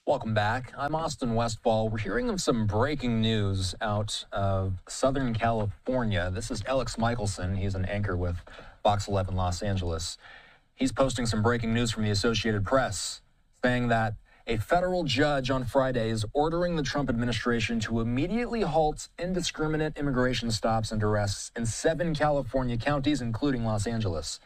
Welcome back. I'm Austin Westfall. We're hearing of some breaking news out of Southern California. This is Alex Michelson. He's an anchor with Fox 11 Los Angeles. He's posting some breaking news from the Associated Press, saying that a federal judge on Friday is ordering the Trump administration to immediately halt indiscriminate immigration stops and arrests in 7 California counties, including Los Angeles.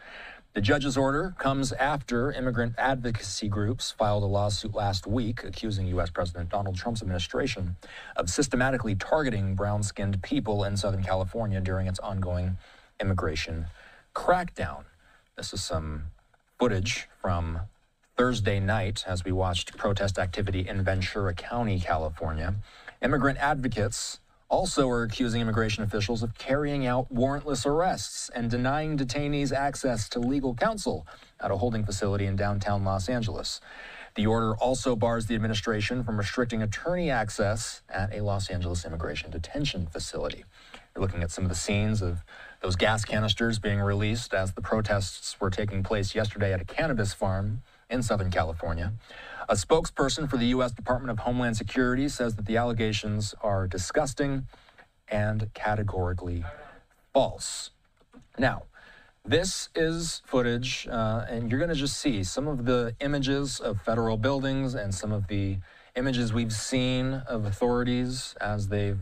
The judge's order comes after immigrant advocacy groups filed a lawsuit last week accusing U.S. President Donald Trump's administration of systematically targeting brown-skinned people in Southern California during its ongoing immigration crackdown. This is some footage from Thursday night as we watched protest activity in Ventura County, California. Immigrant advocates also are accusing immigration officials of carrying out warrantless arrests and denying detainees access to legal counsel at a holding facility in downtown Los Angeles. The order also bars the administration from restricting attorney access at a Los Angeles immigration detention facility. You're looking at some of the scenes of those gas canisters being released as the protests were taking place yesterday at a cannabis farm in Southern California. A spokesperson for the U.S. Department of Homeland Security says that the allegations are disgusting and categorically false. Now, this is footage, and you're going to just see some of the images of federal buildings and some of the images we've seen of authorities as they've,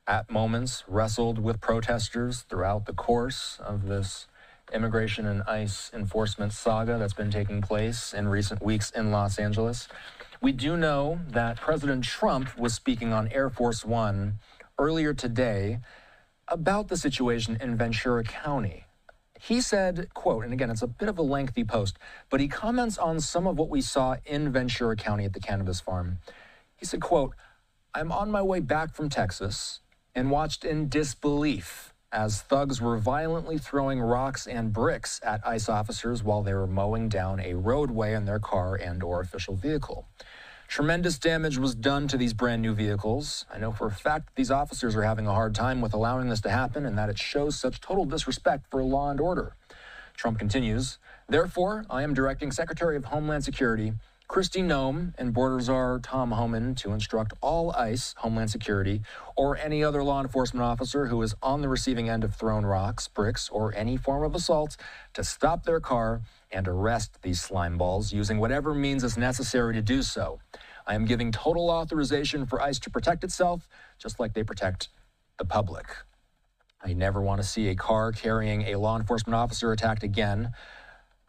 at moments, wrestled with protesters throughout the course of this immigration and ICE enforcement saga that's been taking place in recent weeks in Los Angeles. We do know that President Trump was speaking on Air Force One earlier today about the situation in Ventura County. He said, quote, and again, it's a bit of a lengthy post, but he comments on some of what we saw in Ventura County at the cannabis farm. He said, quote, "I'm on my way back from Texas and watched in disbelief as thugs were violently throwing rocks and bricks at ICE officers while they were mowing down a roadway in their car and/or official vehicle. Tremendous damage was done to these brand new vehicles. I know for a fact that these officers are having a hard time with allowing this to happen and that it shows such total disrespect for law and order." Trump continues, "Therefore, I am directing Secretary of Homeland Security Kristi Noem and Border Czar Tom Homan to instruct all ICE, Homeland Security, or any other law enforcement officer who is on the receiving end of thrown rocks, bricks, or any form of assault to stop their car and arrest these slime balls using whatever means is necessary to do so. I am giving total authorization for ICE to protect itself, just like they protect the public. I never want to see a car carrying a law enforcement officer attacked again.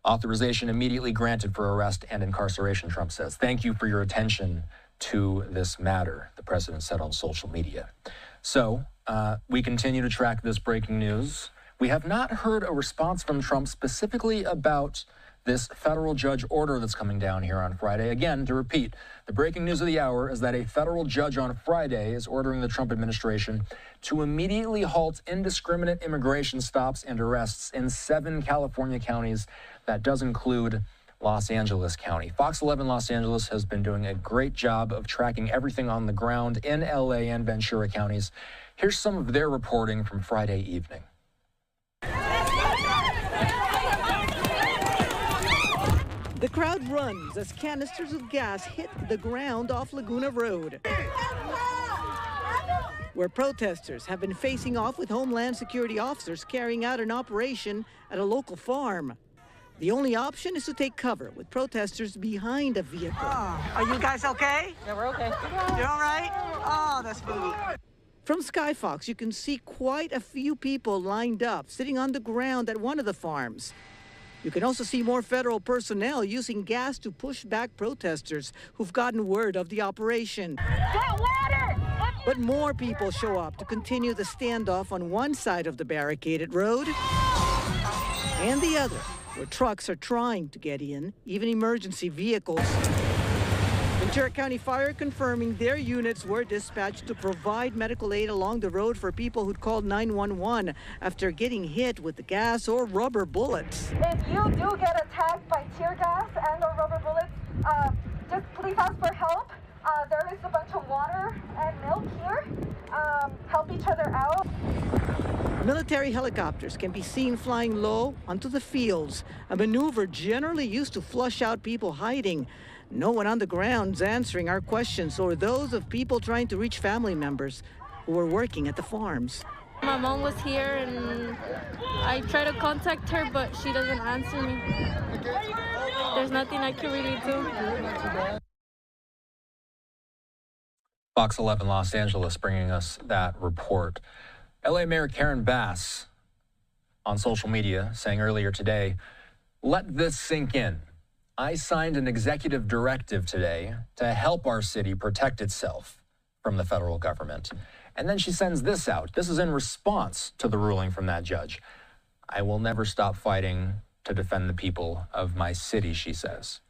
Authorization immediately granted for arrest and incarceration," Trump says. "Thank you for your attention to this matter," the president said on social media. So we continue to track this breaking news. We have not heard a response from Trump specifically about this federal judge order that's coming down here on Friday. Again, to repeat, the breaking news of the hour is that a federal judge on Friday is ordering the Trump administration to immediately halt indiscriminate immigration stops and arrests in 7 California counties. That does include Los Angeles County. Fox 11 Los Angeles has been doing a great job of tracking everything on the ground in LA and Ventura counties. Here's some of their reporting from Friday evening. The crowd runs as canisters of gas hit the ground off Laguna Road, where protesters have been facing off with Homeland Security officers carrying out an operation at a local farm. The only option is to take cover with protesters behind a vehicle. Oh, are you guys okay? Yeah, we're okay. You're all right? Oh, that's good. From Skyfox, you can see quite a few people lined up, sitting on the ground at one of the farms. You can also see more federal personnel using gas to push back protesters who've gotten word of the operation. Get water! But more people show up to continue the standoff on one side of the barricaded road and the other, where trucks are trying to get in, even emergency vehicles. Ventura County Fire confirming their units were dispatched to provide medical aid along the road for people who'd called 911 after getting hit with the gas or rubber bullets. If you do get attacked by tear gas and or rubber bullets, just please ask for help. There is a bunch of water and milk here. Help each other out. Military helicopters can be seen flying low onto the fields, a maneuver generally used to flush out people hiding. No one on the ground's answering our questions or those of people trying to reach family members who are working at the farms. My mom was here and I try to contact her, but she doesn't answer me. There's nothing I can really do. Fox 11 Los Angeles bringing us that report. LA Mayor Karen Bass on social media saying earlier today, "Let this sink in. I signed an executive directive today to help our city protect itself from the federal government." And then she sends this out. This is in response to the ruling from that judge. "I will never stop fighting to defend the people of my city," she says.